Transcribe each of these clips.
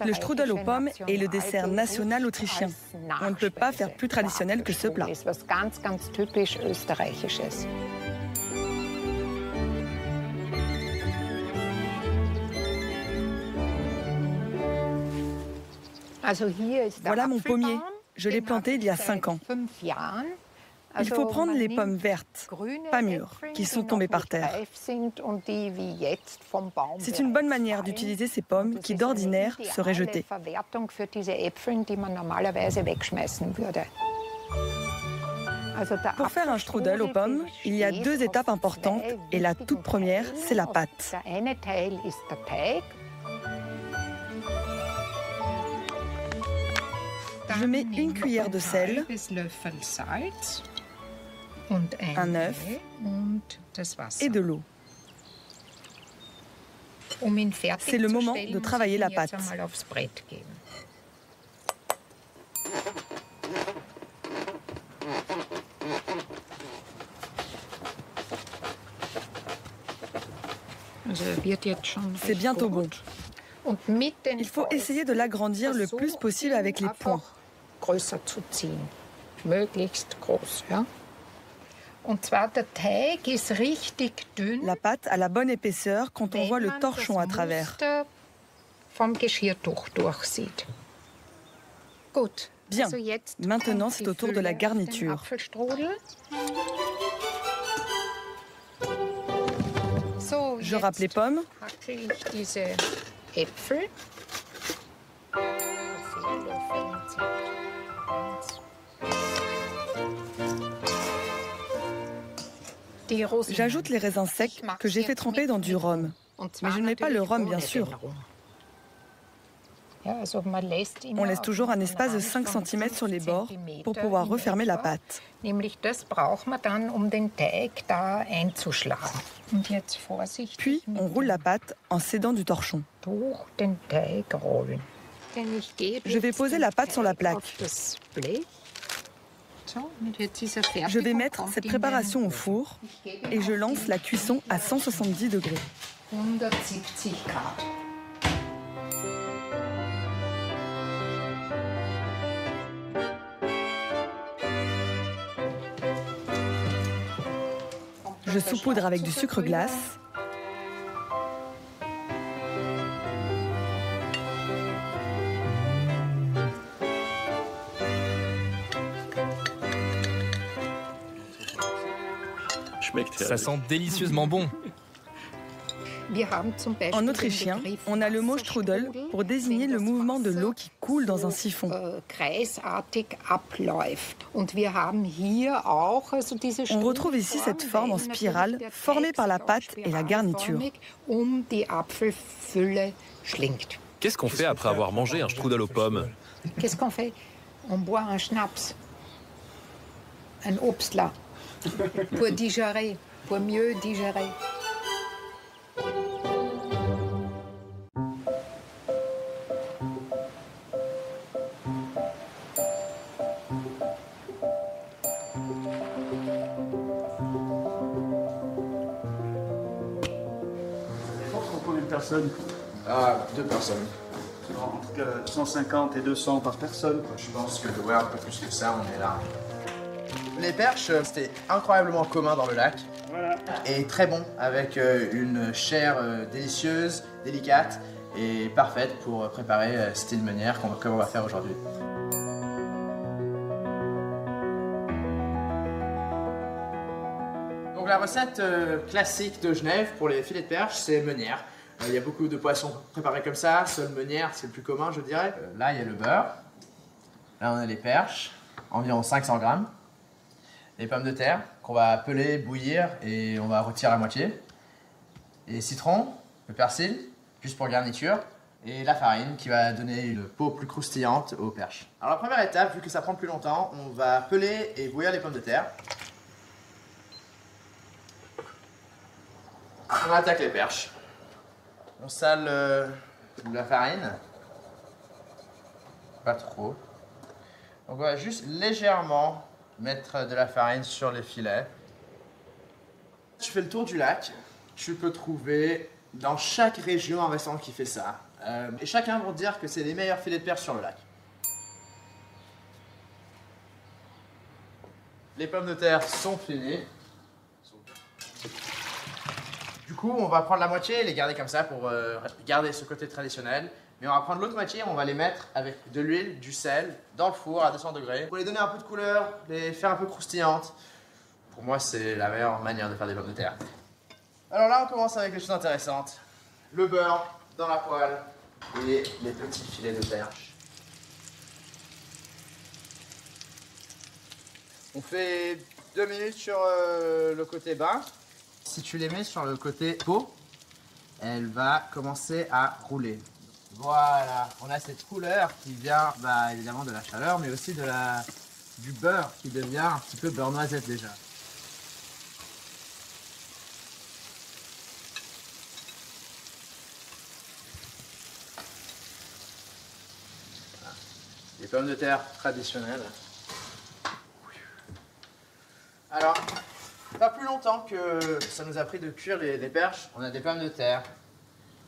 Le strudel aux pommes est le dessert national autrichien. On ne peut pas faire plus traditionnel que ce plat. Voilà mon pommier. Je l'ai planté il y a 5 ans. Il faut prendre les pommes vertes, pas mûres, qui sont tombées par terre. C'est une bonne manière d'utiliser ces pommes qui, d'ordinaire, seraient jetées. Pour faire un strudel aux pommes, il y a 2 étapes importantes et la toute première, c'est la pâte. Je mets 1 cuillère de sel, un œuf et de l'eau. C'est le moment de travailler la pâte. C'est bientôt bon. Il faut essayer de l'agrandir le plus possible avec les poings. La pâte a la bonne épaisseur quand on voit le torchon à travers. Bien, maintenant c'est au tour de la garniture. Je râpe les pommes. J'ajoute les raisins secs que j'ai fait tremper dans du rhum. Mais je ne mets pas le rhum, bien sûr. On laisse toujours un espace de 5 cm sur les bords pour pouvoir refermer la pâte. Puis, on roule la pâte en s'aidant du torchon. Je vais poser la pâte sur la plaque. Je vais mettre cette préparation au four et je lance la cuisson à 170 degrés. Je saupoudre avec du sucre glace. Ça sent délicieusement bon. En autrichien, on a le mot strudel pour désigner le mouvement de l'eau qui coule dans un siphon. On retrouve ici cette forme en spirale formée par la pâte et la garniture. Qu'est-ce qu'on fait après avoir mangé un strudel aux pommes? Qu'est-ce qu'on fait? On boit un schnapps, un Obstler, pour digérer, pour mieux digérer. Combien de personnes? 2 personnes. Entre 150 et 200 par personne. Je pense que, ouais, un peu plus que ça, on est là. Les perches, c'était incroyablement commun dans le lac. Voilà. Et très bon, avec une chair délicieuse, délicate et parfaite pour préparer style meunière comme on va faire aujourd'hui. Donc la recette classique de Genève pour les filets de perche, c'est meunière. Il y a beaucoup de poissons préparés comme ça, seul meunière, c'est le plus commun, je dirais. Là, il y a le beurre. Là, on a les perches, environ 500 grammes. Les pommes de terre qu'on va peler, bouillir et on va retirer à moitié. Et les citrons, le persil, juste pour garniture. Et la farine qui va donner une peau plus croustillante aux perches. Alors la première étape, vu que ça prend plus longtemps, on va peler et bouillir les pommes de terre. On attaque les perches. On sale la farine. Pas trop. Donc on va juste légèrement mettre de la farine sur les filets. Tu fais le tour du lac. Tu peux trouver dans chaque région un restaurant qui fait ça. Et chacun vont dire que c'est les meilleurs filets de perche sur le lac. Les pommes de terre sont finies. Du coup, on va prendre la moitié et les garder comme ça pour garder ce côté traditionnel. Mais on va prendre l'autre moitié, on va les mettre avec de l'huile, du sel, dans le four à 200 degrés. Pour les donner un peu de couleur, les faire un peu croustillantes. Pour moi, c'est la meilleure manière de faire des pommes de terre. Alors là, on commence avec les choses intéressantes. Le beurre dans la poêle et les petits filets de perche. On fait 2 minutes sur le côté bas. Si tu les mets sur le côté haut, elle va commencer à rouler. Voilà, on a cette couleur qui vient évidemment de la chaleur, mais aussi du beurre qui devient un petit peu beurre noisette déjà. Voilà. Les pommes de terre traditionnelles. Alors, pas plus longtemps que ça nous a pris de cuire les perches, on a des pommes de terre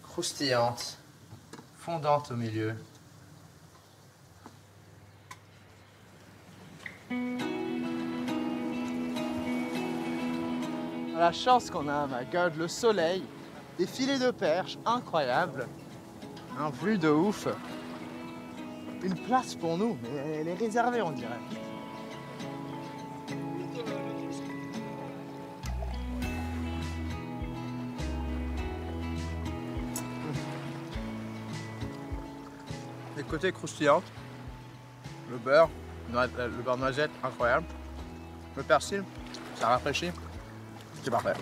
croustillantes, fondantes au milieu. La chance qu'on a, my God, le soleil, des filets de perche incroyables, un vue de ouf, une place pour nous, mais elle est réservée on dirait. Les côtés croustillants, le beurre noisette incroyable, le persil, ça rafraîchit, c'est parfait.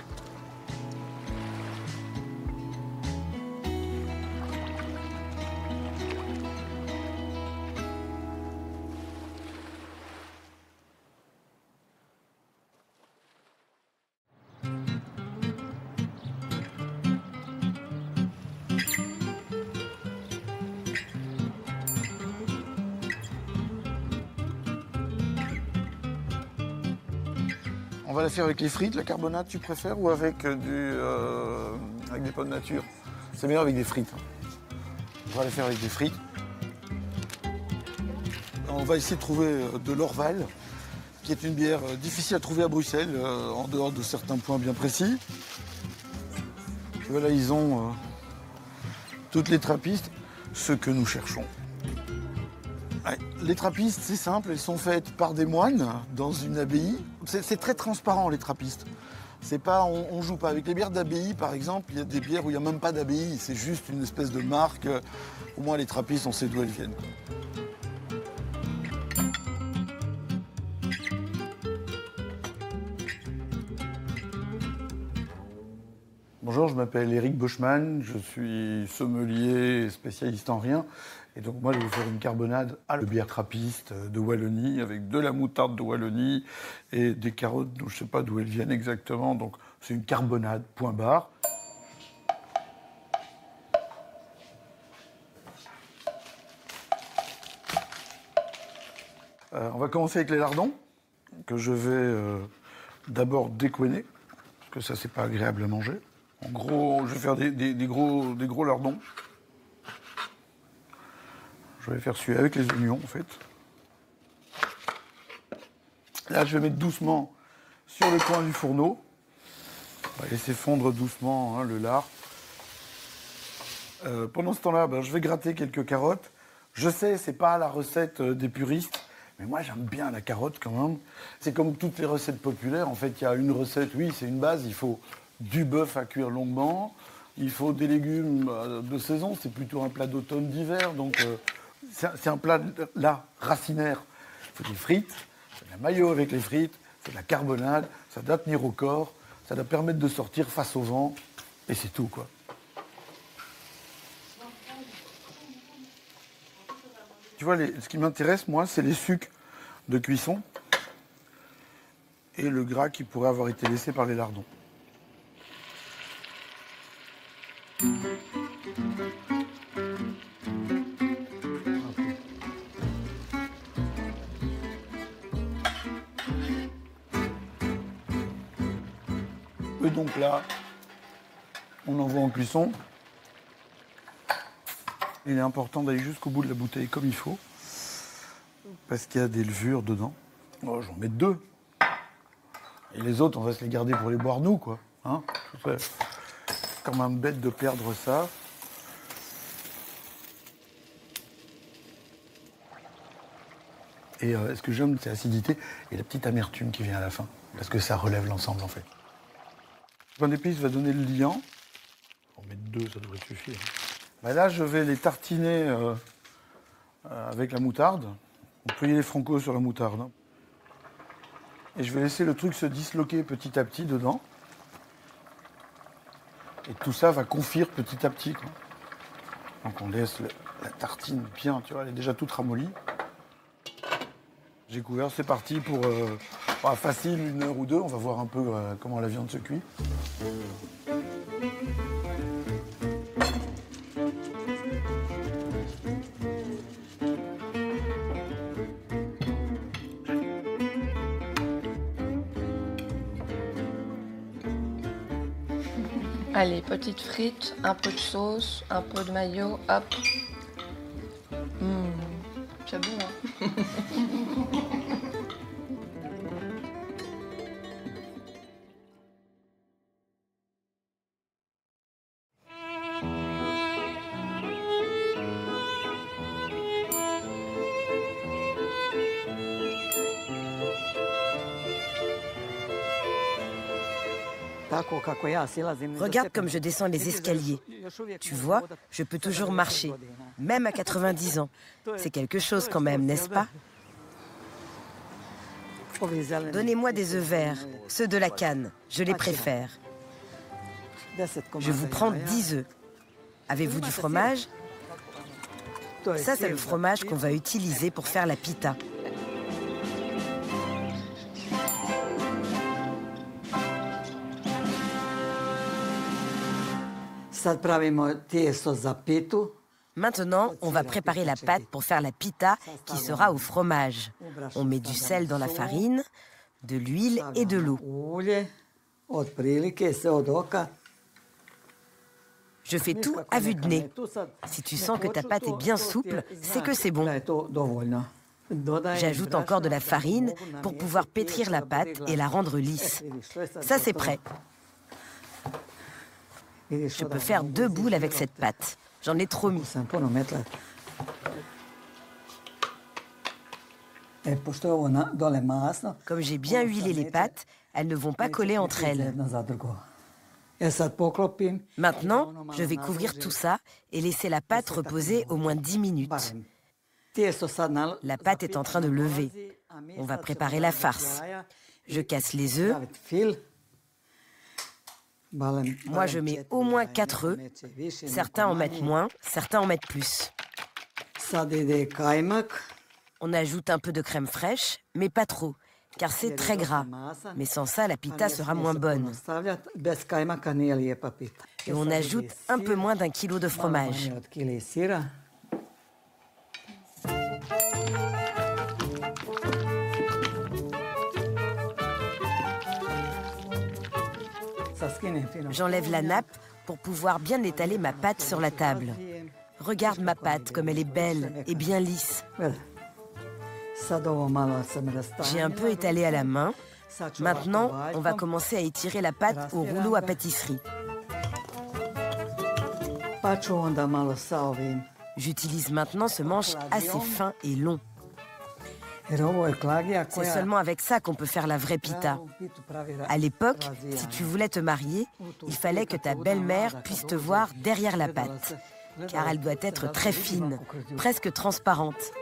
On va la faire avec les frites, la carbonade, tu préfères, ou avec avec des pommes de nature? C'est meilleur avec des frites. On va la faire avec des frites. On va essayer de trouver de l'Orval, qui est une bière difficile à trouver à Bruxelles, en dehors de certains points bien précis. Voilà, ils ont toutes les trappistes, ce que nous cherchons. Ouais, les trappistes, c'est simple, elles sont faites par des moines dans une abbaye. C'est très transparent, les trappistes. C'est pas, on joue pas. Avec les bières d'abbaye, par exemple, il y a des bières où il n'y a même pas d'abbaye, c'est juste une espèce de marque. Au moins, les trappistes, on sait d'où elles viennent. Bonjour, je m'appelle Eric Boschman, je suis sommelier spécialiste en rien. Et donc moi, je vais vous faire une carbonade à la bière trappiste de Wallonie, avec de la moutarde de Wallonie et des carottes dont je ne sais pas d'où elles viennent exactement. Donc c'est une carbonade, point barre. On va commencer avec les lardons, que je vais d'abord décoiner, parce que ça, c'est pas agréable à manger. En gros, je vais faire des gros lardons. Je vais faire celui avec les oignons, en fait. Là, je vais mettre doucement sur le coin du fourneau. On va laisser fondre doucement le lard. Pendant ce temps-là, je vais gratter quelques carottes. Je sais, c'est pas la recette des puristes, mais moi, j'aime bien la carotte quand même. C'est comme toutes les recettes populaires. En fait, il y a une recette, oui, c'est une base. Il faut du bœuf à cuire longuement. Il faut des légumes de saison. C'est plutôt un plat d'automne, d'hiver. Donc, c'est un plat, là, racinaire. Il faut des frites, c'est de la mayo avec les frites, c'est de la carbonade, ça doit tenir au corps, ça doit permettre de sortir face au vent, et c'est tout, quoi. Tu vois, ce qui m'intéresse, moi, c'est les sucs de cuisson et le gras qui pourrait avoir été laissé par les lardons. Et donc là, on envoie en cuisson. Il est important d'aller jusqu'au bout de la bouteille comme il faut, parce qu'il y a des levures dedans. Oh, j'en mets 2. Et les autres, on va se les garder pour les boire nous, quoi. Hein, c'est quand même bête de perdre ça. Et ce que j'aime, c'est l'acidité et la petite amertume qui vient à la fin, parce que ça relève l'ensemble, en fait. Le pain d'épices va donner le liant. On met 2, ça devrait suffire. Bah là, je vais les tartiner avec la moutarde. On peut y aller franco sur la moutarde. Et je vais laisser le truc se disloquer petit à petit dedans. Et tout ça va confire petit à petit, quoi. Donc on laisse la tartine bien, tu vois, elle est déjà toute ramollie. J'ai couvert, c'est parti pour facile 1 heure ou 2. On va voir un peu comment la viande se cuit. Allez, petites frites, un peu de sauce, un peu de mayo, hop. C'est bon, hein. Regarde comme je descends les escaliers. Tu vois, je peux toujours marcher, même à 90 ans. C'est quelque chose quand même, n'est-ce pas? Donnez-moi des œufs verts, ceux de la canne, je les préfère. Je vous prends 10 œufs. Avez-vous du fromage? Ça, c'est le fromage qu'on va utiliser pour faire la pita. Maintenant, on va préparer la pâte pour faire la pita qui sera au fromage. On met du sel dans la farine, de l'huile et de l'eau. Je fais tout à vue de nez. Si tu sens que ta pâte est bien souple, c'est que c'est bon. J'ajoute encore de la farine pour pouvoir pétrir la pâte et la rendre lisse. Ça, c'est prêt. Je peux faire 2 boules avec cette pâte. J'en ai trop mis. Comme j'ai bien huilé les pâtes, elles ne vont pas coller entre elles. Maintenant, je vais couvrir tout ça et laisser la pâte reposer au moins 10 minutes. La pâte est en train de lever. On va préparer la farce. Je casse les œufs. Moi, je mets au moins 4 œufs. Certains en mettent moins, certains en mettent plus. On ajoute un peu de crème fraîche, mais pas trop, car c'est très gras. Mais sans ça, la pita sera moins bonne. Et on ajoute un peu moins d'1 kilo de fromage. J'enlève la nappe pour pouvoir bien étaler ma pâte sur la table. Regarde ma pâte, comme elle est belle et bien lisse. J'ai un peu étalé à la main. Maintenant, on va commencer à étirer la pâte au rouleau à pâtisserie. J'utilise maintenant ce manche assez fin et long. C'est seulement avec ça qu'on peut faire la vraie pita. À l'époque, si tu voulais te marier, il fallait que ta belle-mère puisse te voir derrière la pâte, car elle doit être très fine, presque transparente.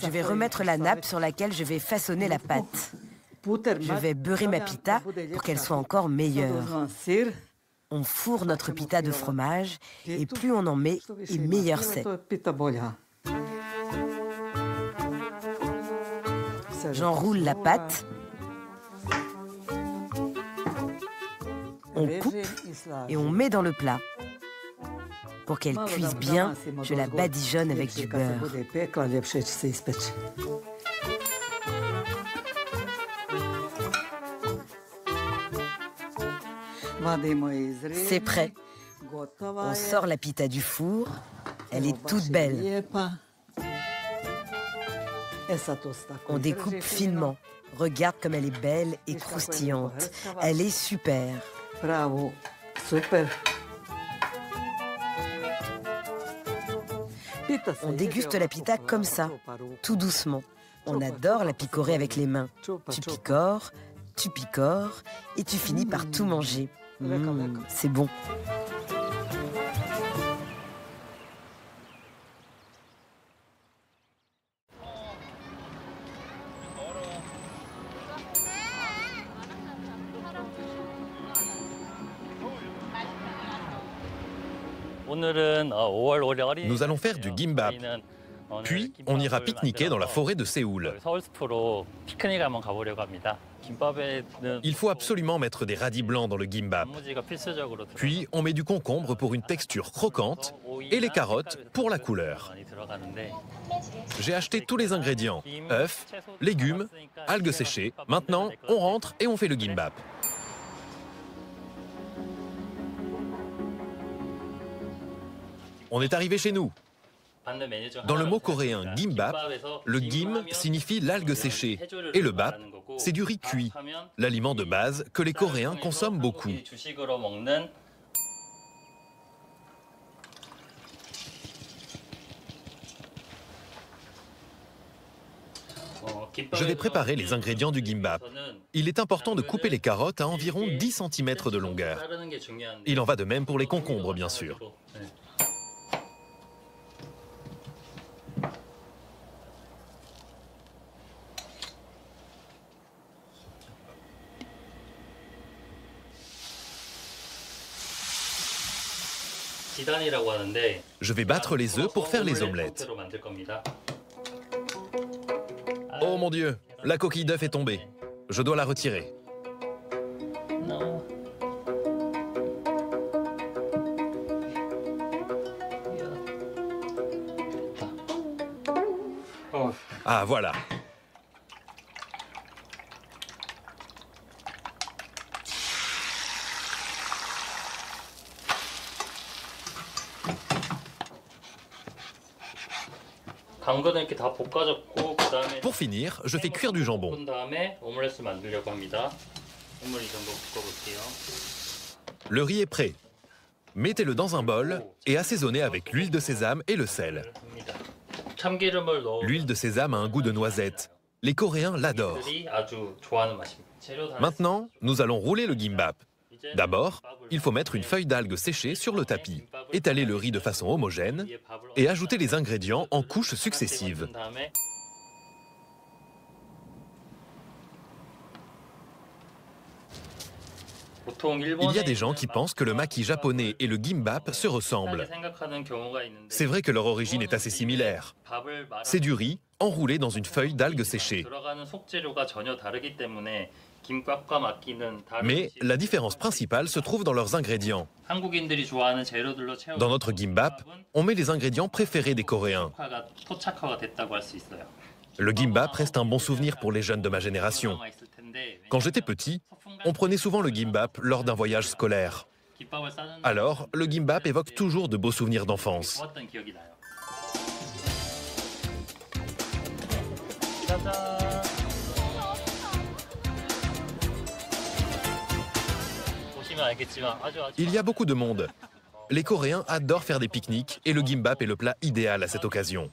Je vais remettre la nappe sur laquelle je vais façonner la pâte. Je vais beurrer ma pita pour qu'elle soit encore meilleure. On fourre notre pita de fromage et plus on en met, et meilleur c'est. J'enroule la pâte. On coupe et on met dans le plat. Pour qu'elle cuise bien, je la badigeonne avec du beurre. C'est prêt. On sort la pita du four. Elle est toute belle. On découpe finement. Regarde comme elle est belle et croustillante. Elle est super. Bravo, super. On déguste la pita comme ça, tout doucement. On adore la picorer avec les mains. Tu picores et tu finis par tout manger. C'est bon. Nous allons faire du gimbap. Puis, on ira pique-niquer dans la forêt de Séoul. Il faut absolument mettre des radis blancs dans le gimbap. Puis, on met du concombre pour une texture croquante et les carottes pour la couleur. J'ai acheté tous les ingrédients, œufs, légumes, algues séchées. Maintenant, on rentre et on fait le gimbap. On est arrivé chez nous. Dans le mot coréen gimbap, le gim signifie l'algue séchée et le bap, c'est du riz cuit, l'aliment de base que les Coréens consomment beaucoup. Je vais préparer les ingrédients du gimbap. Il est important de couper les carottes à environ 10 cm de longueur. Il en va de même pour les concombres, bien sûr. Je vais battre les œufs pour faire les omelettes. Oh mon Dieu, la coquille d'œuf est tombée. Je dois la retirer. Ah, voilà. Pour finir, je fais cuire du jambon. Le riz est prêt. Mettez-le dans un bol et assaisonnez avec l'huile de sésame et le sel. L'huile de sésame a un goût de noisette. Les Coréens l'adorent. Maintenant, nous allons rouler le gimbap. D'abord, il faut mettre une feuille d'algue séchée sur le tapis, étaler le riz de façon homogène et ajouter les ingrédients en couches successives. Il y a des gens qui pensent que le maki japonais et le gimbap se ressemblent. C'est vrai que leur origine est assez similaire. C'est du riz enroulé dans une feuille d'algue séchée. Mais la différence principale se trouve dans leurs ingrédients. Dans notre gimbap, on met les ingrédients préférés des Coréens. Le gimbap reste un bon souvenir pour les jeunes de ma génération. Quand j'étais petit, on prenait souvent le gimbap lors d'un voyage scolaire. Alors, le gimbap évoque toujours de beaux souvenirs d'enfance. Il y a beaucoup de monde. Les Coréens adorent faire des pique-niques et le gimbap est le plat idéal à cette occasion.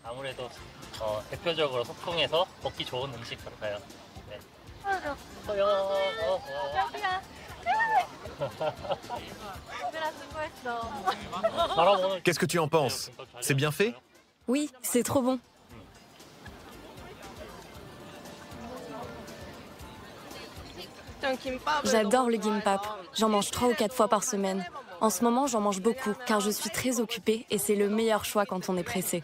Qu'est-ce que tu en penses? C'est bien fait? Oui, c'est trop bon. J'adore le gimbap. J'en mange 3 ou 4 fois par semaine. En ce moment, j'en mange beaucoup car je suis très occupée et c'est le meilleur choix quand on est pressé.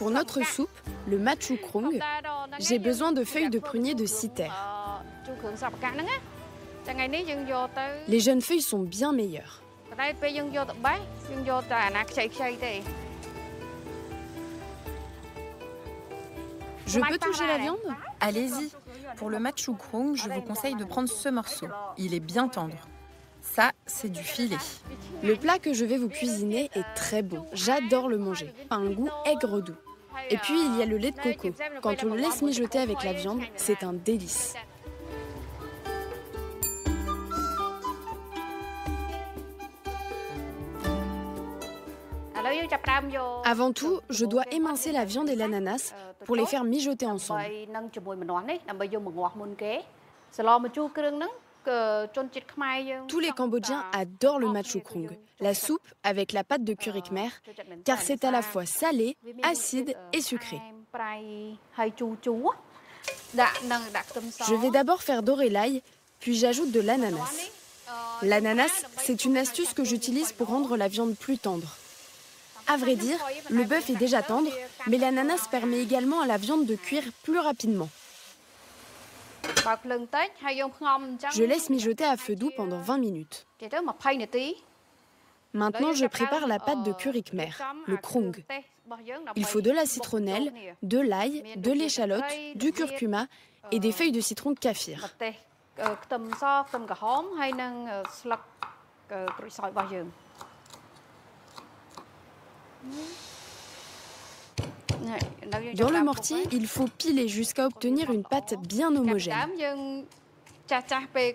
Pour notre soupe, le machukrung, j'ai besoin de feuilles de prunier de citer. Les jeunes feuilles sont bien meilleures. Je peux toucher la viande? Allez-y. Pour le machukrung, je vous conseille de prendre ce morceau. Il est bien tendre. Ça, c'est du filet. Le plat que je vais vous cuisiner est très bon. J'adore le manger. A un goût aigre-doux. Et puis, il y a le lait de coco. Quand on le laisse mijoter avec la viande, c'est un délice. Avant tout, je dois émincer la viande et l'ananas pour les faire mijoter ensemble. Tous les Cambodgiens adorent le machukrung, la soupe avec la pâte de curry khmer, car c'est à la fois salé, acide et sucré. Je vais d'abord faire dorer l'ail, puis j'ajoute de l'ananas. L'ananas, c'est une astuce que j'utilise pour rendre la viande plus tendre. À vrai dire, le bœuf est déjà tendre, mais l'ananas permet également à la viande de cuire plus rapidement. Je laisse mijoter à feu doux pendant 20 minutes. Maintenant, je prépare la pâte de curry khmer, le krung. Il faut de la citronnelle, de l'ail, de l'échalote, du curcuma et des feuilles de citron de kaffir. Dans le mortier, il faut piler jusqu'à obtenir une pâte bien homogène.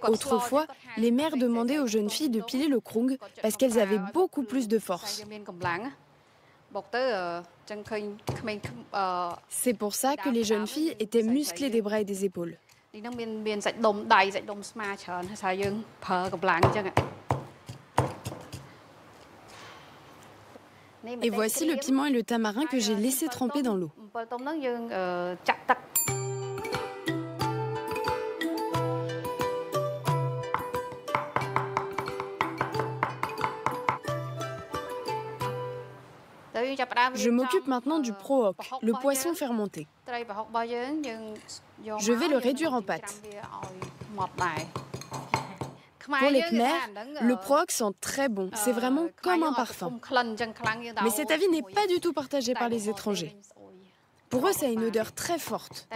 Autrefois, les mères demandaient aux jeunes filles de piler le krung parce qu'elles avaient beaucoup plus de force. C'est pour ça que les jeunes filles étaient musclées des bras et des épaules. Et voici le piment et le tamarin que j'ai laissé tremper dans l'eau. Je m'occupe maintenant du pro hoc, le poisson fermenté. Je vais le réduire en pâte. Pour les Khmer, le pro hoc sent très bon. C'est vraiment comme un parfum. Mais cet avis n'est pas du tout partagé par les étrangers. Pour eux, ça a une odeur très forte.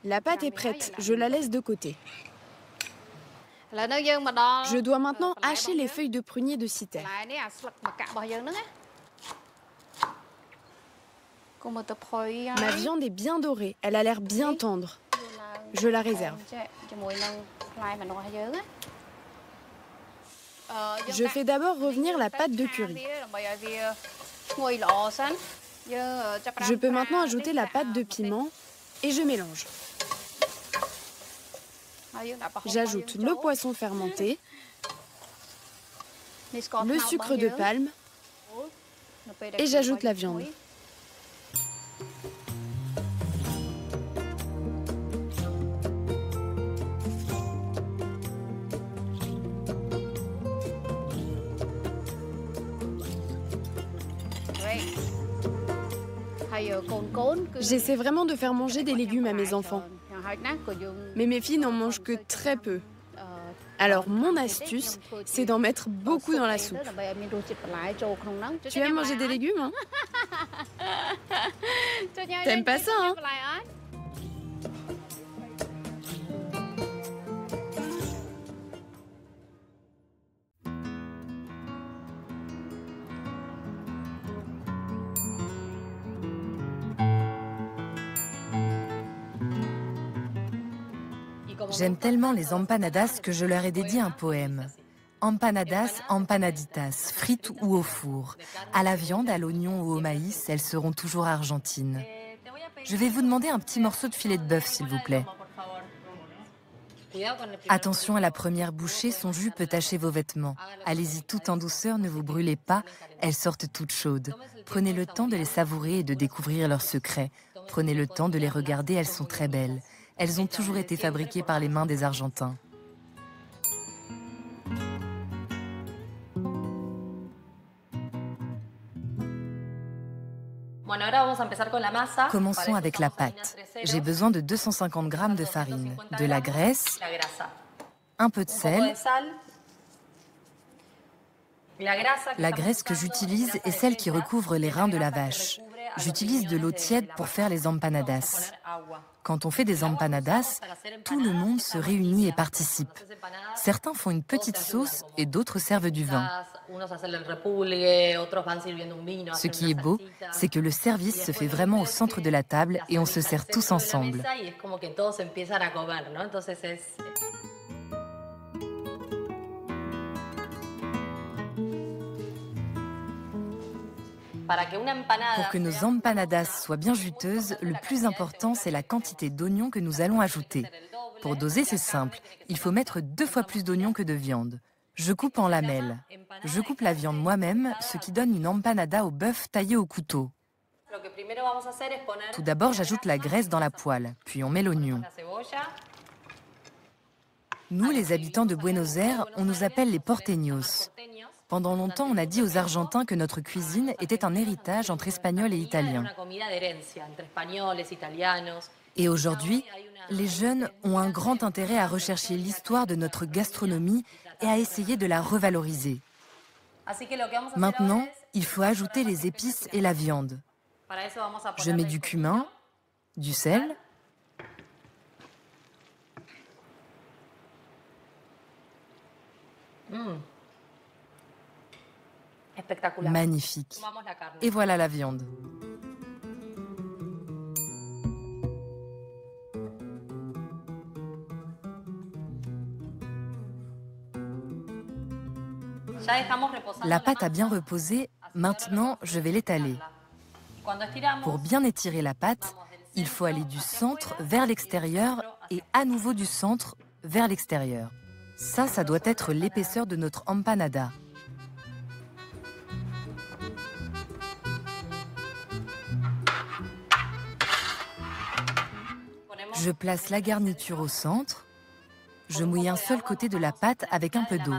La pâte est prête. Je la laisse de côté. Je dois maintenant hacher les feuilles de prunier de citer. Ma viande est bien dorée. Elle a l'air bien tendre. Je la réserve. Je fais d'abord revenir la pâte de curry. Je peux maintenant ajouter la pâte de piment et je mélange. J'ajoute le poisson fermenté, le sucre de palme et j'ajoute la viande. J'essaie vraiment de faire manger des légumes à mes enfants. Mais mes filles n'en mangent que très peu. Alors mon astuce, c'est d'en mettre beaucoup dans la soupe. Tu aimes manger des légumes, hein? T'aimes pas ça, hein? J'aime tellement les empanadas que je leur ai dédié un poème. Empanadas, empanaditas, frites ou au four. À la viande, à l'oignon ou au maïs, elles seront toujours argentines. Je vais vous demander un petit morceau de filet de bœuf, s'il vous plaît. Attention à la première bouchée, son jus peut tacher vos vêtements. Allez-y tout en douceur, ne vous brûlez pas, elles sortent toutes chaudes. Prenez le temps de les savourer et de découvrir leurs secrets. Prenez le temps de les regarder, elles sont très belles. Elles ont toujours été fabriquées par les mains des Argentins. Commençons avec la pâte. J'ai besoin de 250 g de farine, de la graisse, un peu de sel. La graisse que j'utilise est celle qui recouvre les reins de la vache. J'utilise de l'eau tiède pour faire les empanadas. Quand on fait des empanadas, tout le monde se réunit et participe. Certains font une petite sauce et d'autres servent du vin. Ce qui est beau, c'est que le service se fait vraiment au centre de la table et on se sert tous ensemble. Pour que nos empanadas soient bien juteuses, le plus important, c'est la quantité d'oignons que nous allons ajouter. Pour doser, c'est simple. Il faut mettre 2 fois plus d'oignons que de viande. Je coupe en lamelles. Je coupe la viande moi-même, ce qui donne une empanada au bœuf taillée au couteau. Tout d'abord, j'ajoute la graisse dans la poêle, puis on met l'oignon. Nous, les habitants de Buenos Aires, on nous appelle les porteños. Pendant longtemps, on a dit aux Argentins que notre cuisine était un héritage entre Espagnols et Italiens. Et aujourd'hui, les jeunes ont un grand intérêt à rechercher l'histoire de notre gastronomie et à essayer de la revaloriser. Maintenant, il faut ajouter les épices et la viande. Je mets du cumin, du sel, magnifique. Et voilà la viande. La pâte a bien reposé, maintenant je vais l'étaler. Pour bien étirer la pâte, il faut aller du centre vers l'extérieur et à nouveau du centre vers l'extérieur. Ça doit être l'épaisseur de notre empanada. Je place la garniture au centre. Je mouille un seul côté de la pâte avec un peu d'eau.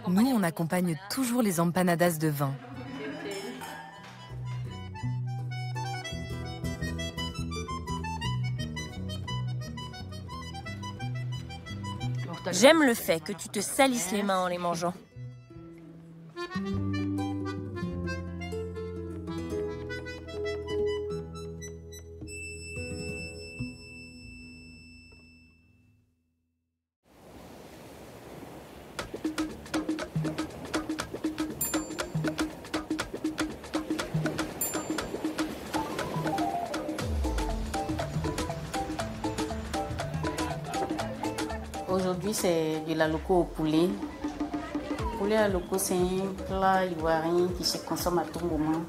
Nous, on accompagne toujours les empanadas de vin. J'aime le fait que tu te salisses les mains en les mangeant. Aujourd'hui, c'est de la loco au poulet. Le poulet à loco, c'est un plat ivoirien qui se consomme à tout moment.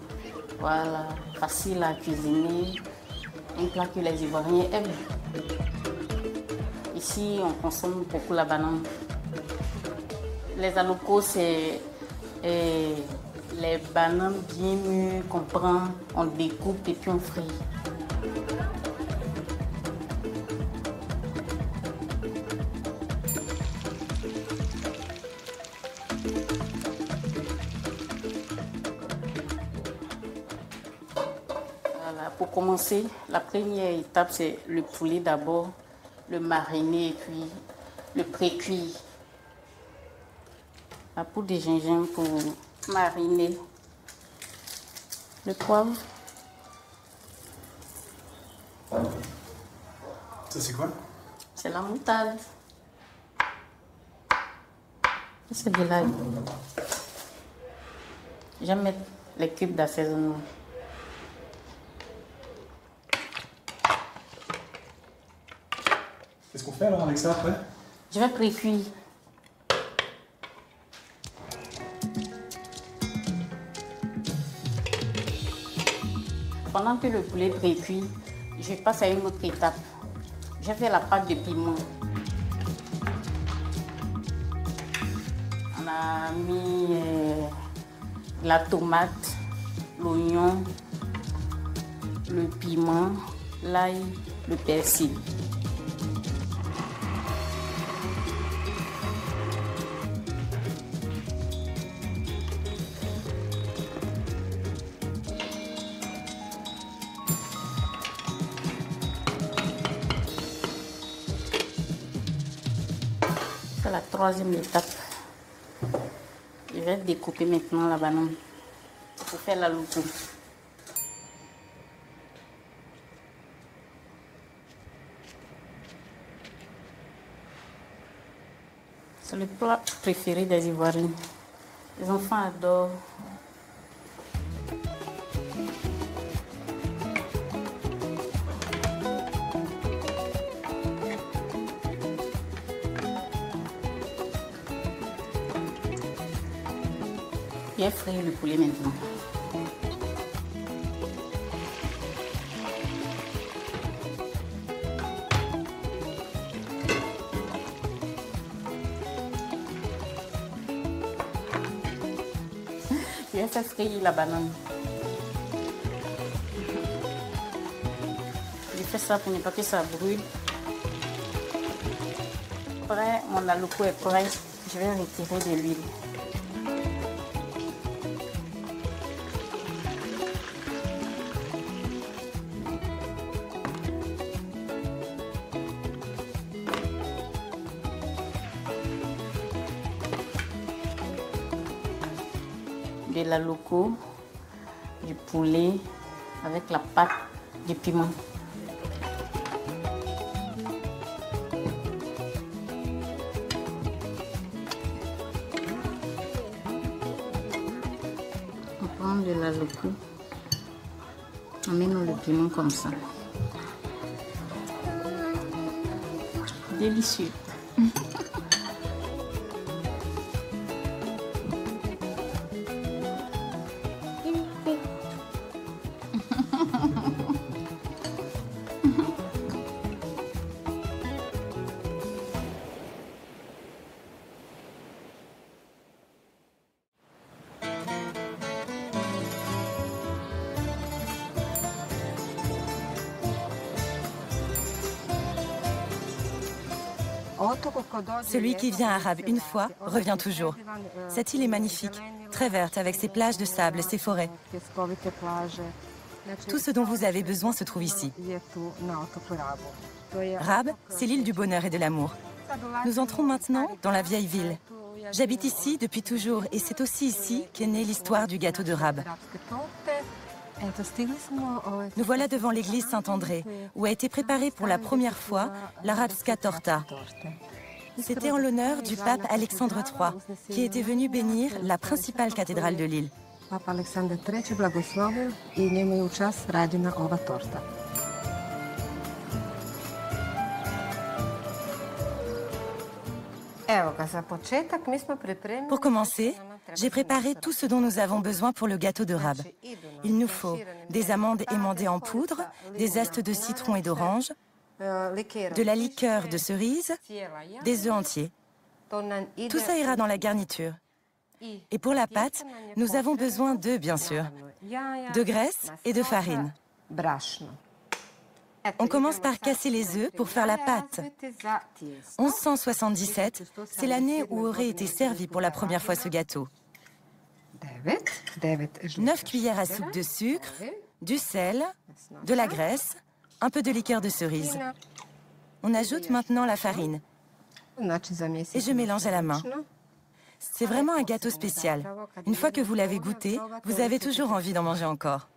Voilà, facile à cuisiner, un plat que les Ivoiriens aiment. Ici, on consomme beaucoup la banane. Les alocos, c'est les bananes bien mûres qu'on prend, on découpe et puis on frit. Pour commencer, la première étape, c'est le poulet d'abord, le mariner et puis le pré-cuire. La poudre de gingembre pour mariner. Le poivre. Ça, c'est quoi? C'est la moutarde. C'est de l'ail. J'aime mettre les cubes d'assaisonnement. Qu'est-ce qu'on fait alors avec ça après? Je vais pré-cuire. Pendant que le poulet pré-cuit, Je passe à une autre étape. Je fais la pâte de piment. On a mis la tomate, l'oignon, le piment, l'ail, le persil. C'est la troisième étape. Je vais découper maintenant la banane pour faire la loukoum. C'est le plat préféré des Ivoiriens. Les enfants adorent. Je vais frire le poulet maintenant. Je vais faire frire la banane. Je fais ça pour ne pas que ça brûle. Après, mon aloko est prêt. Je vais retirer de l'huile. De la loco, du poulet avec la pâte de piment. On prend de la loco, on met dans le piment comme ça. Délicieux. Celui qui vient à Rabe une fois revient toujours. Cette île est magnifique, très verte, avec ses plages de sable, ses forêts. Tout ce dont vous avez besoin se trouve ici. Rabe, c'est l'île du bonheur et de l'amour. Nous entrons maintenant dans la vieille ville. J'habite ici depuis toujours et c'est aussi ici qu'est née l'histoire du gâteau de Rabe. Nous voilà devant l'église Saint-André, où a été préparée pour la première fois l'Arabska torta. C'était en l'honneur du pape Alexandre III, qui était venu bénir la principale cathédrale de l'île. Pour commencer, j'ai préparé tout ce dont nous avons besoin pour le gâteau de Rabe. Il nous faut des amandes émondées en poudre, des zestes de citron et d'orange, de la liqueur de cerise, des œufs entiers. Tout ça ira dans la garniture. Et pour la pâte, nous avons besoin d'œufs, bien sûr, de graisse et de farine. On commence par casser les œufs pour faire la pâte. 1177, c'est l'année où aurait été servi pour la première fois ce gâteau. 9 cuillères à soupe de sucre, du sel, de la graisse, un peu de liqueur de cerise. On ajoute maintenant la farine. Et je mélange à la main. C'est vraiment un gâteau spécial. Une fois que vous l'avez goûté, vous avez toujours envie d'en manger encore.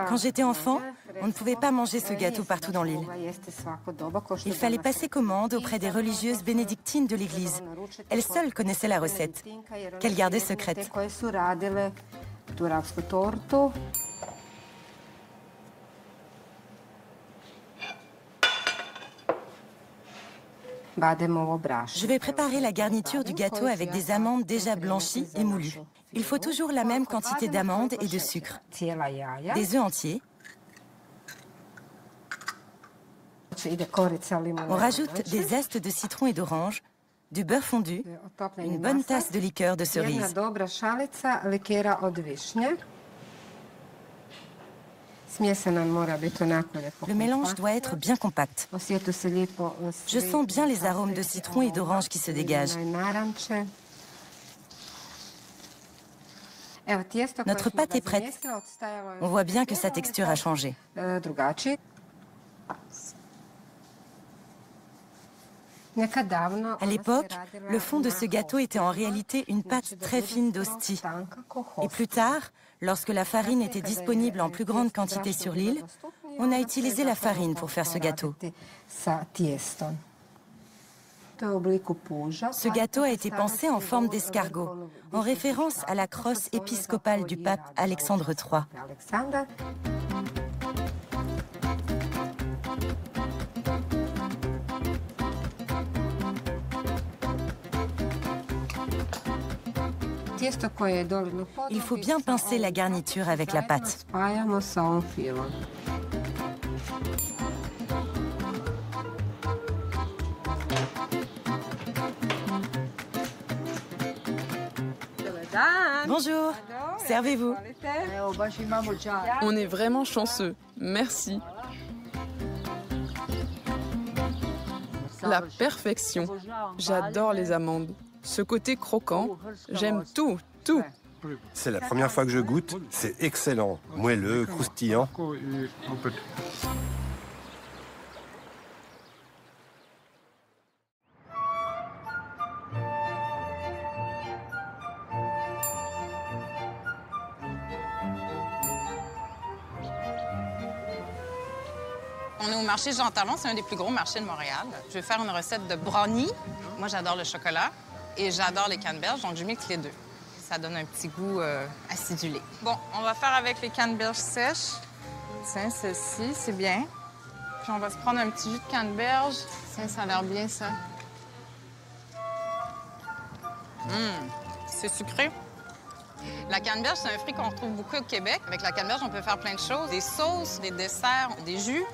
Quand j'étais enfant, on ne pouvait pas manger ce gâteau partout dans l'île. Il fallait passer commande auprès des religieuses bénédictines de l'église. Elles seules connaissaient la recette, qu'elles gardaient secrète. Je vais préparer la garniture du gâteau avec des amandes déjà blanchies et moulues. Il faut toujours la même quantité d'amandes et de sucre, des œufs entiers, On rajoute des zestes de citron et d'orange, du beurre fondu, une bonne tasse de liqueur de cerise. Le mélange doit être bien compact. Je sens bien les arômes de citron et d'orange qui se dégagent. Notre pâte est prête. On voit bien que sa texture a changé. À l'époque, le fond de ce gâteau était en réalité une pâte très fine d'hostie. Et plus tard, lorsque la farine était disponible en plus grande quantité sur l'île, on a utilisé la farine pour faire ce gâteau. Ce gâteau a été pensé en forme d'escargot, en référence à la crosse épiscopale du pape Alexandre III. Il faut bien pincer la garniture avec la pâte. Bonjour, servez-vous. On est vraiment chanceux, merci. La perfection. J'adore les amandes. Ce côté croquant, j'aime tout, tout. C'est la première fois que je goûte, c'est excellent, moelleux, croustillant. On est au marché Jean Talon, c'est un des plus gros marchés de Montréal. Je vais faire une recette de brownie. Moi, j'adore le chocolat et j'adore les canneberges, donc je mixe les deux. Ça donne un petit goût acidulé. Bon, on va faire avec les canneberges sèches. Tiens, ceci, c'est bien. Puis on va se prendre un petit jus de canneberge. Tiens, ça a l'air bien, ça. C'est sucré. La canneberge, c'est un fruit qu'on retrouve beaucoup au Québec. Avec la canneberge, on peut faire plein de choses. Des sauces, des desserts, des jus.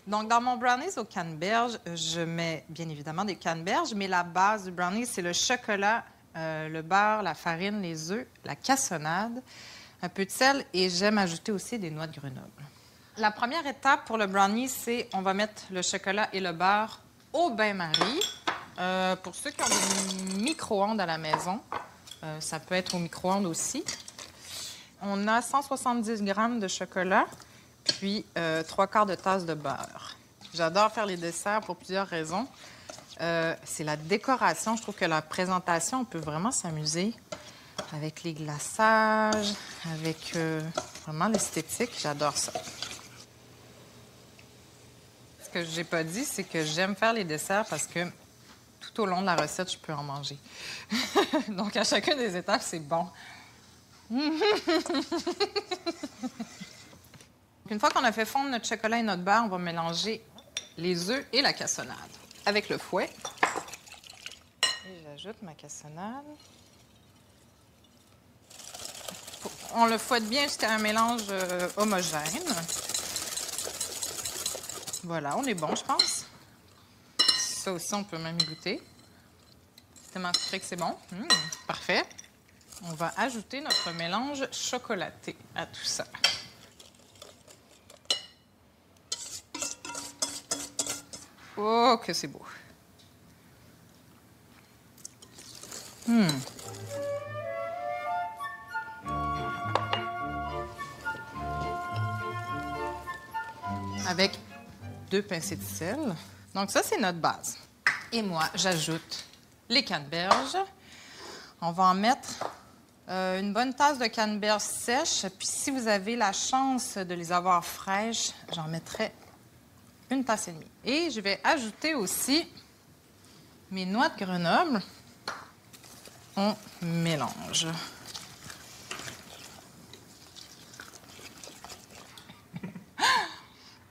Donc, dans mon brownies aux canneberges, je mets bien évidemment des canneberges, mais la base du brownie, c'est le chocolat, le beurre, la farine, les œufs, la cassonade, un peu de sel et j'aime ajouter aussi des noix de Grenoble. La première étape pour le brownie, c'est on va mettre le chocolat et le beurre au bain-marie. Pour ceux qui ont des micro-ondes à la maison, ça peut être au micro-ondes aussi. On a 170 g de chocolat. Puis 3/4 de tasse de beurre. J'adore faire les desserts pour plusieurs raisons. C'est la décoration. Je trouve que la présentation, on peut vraiment s'amuser avec les glaçages, avec vraiment l'esthétique. J'adore ça. Ce que j'ai pas dit, c'est que j'aime faire les desserts parce que tout au long de la recette, je peux en manger. Donc, à chacune des étapes, c'est bon. Une fois qu'on a fait fondre notre chocolat et notre beurre, on va mélanger les œufs et la cassonade avec le fouet. Et j'ajoute ma cassonade. On le fouette bien jusqu'à un mélange homogène. Voilà, on est bon, je pense. Ça aussi, on peut même y goûter. C'est tellement sucré que c'est bon. Parfait. On va ajouter notre mélange chocolaté à tout ça. Oh, que c'est beau. Avec 2 pincées de sel. Donc ça, c'est notre base. Et moi, j'ajoute les canneberges. On va en mettre une bonne tasse de canneberges sèches. Puis si vous avez la chance de les avoir fraîches, j'en mettrai 1 tasse et demie. Et je vais ajouter aussi mes noix de Grenoble. On mélange.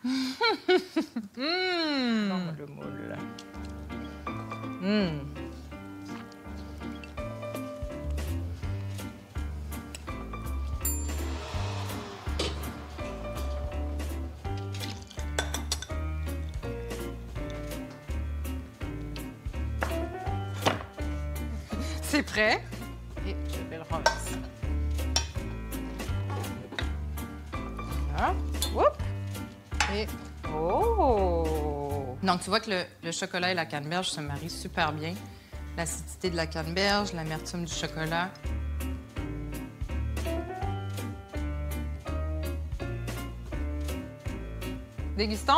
Le moule. C'est prêt. Et je vais le renverser. Voilà. Oups. Et oh! Donc, tu vois que le chocolat et la canneberge se marient super bien. L'acidité de la canneberge, l'amertume du chocolat. Dégustons?